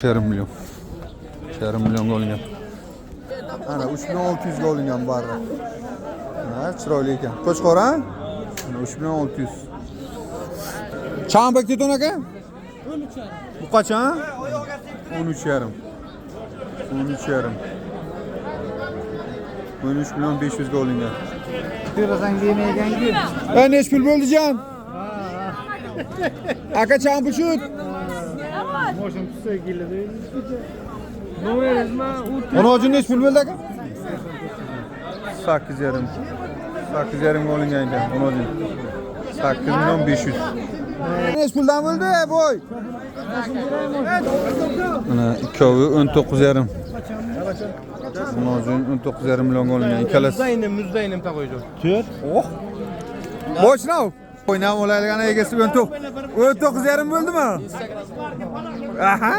Yarım milyon. Yarım milyon olingan. Ana 3600 ga olingan bari. Ha, chiroyli ekan. Qo'chqor ha? Ana 3600. Chambak teton aka? 13 yarim. Bu qachon? 13 yarim. 13 yarim. 13 milyon 500 ga olingan. Terasan yemeyken Nech pul bo'ldi jon? Aka chambu shut. Moşum tutsa geldi. Noyazma Ona uchun nech pul bo'ldi aka? 8 yarim. 8 yarim ga olingan ekan. Ona uchun 8 milyon 500. Nech puldan bo'ldi boy? Mana ikkovi 19 yarim. Ona uchun 19 yarim million ga olingan. Ikkalasi. Muzdaynim taqoydi. Tür. Oh. Boşnav. Oynam olayligana egasi 19 yarim bo'ldimi? Aha.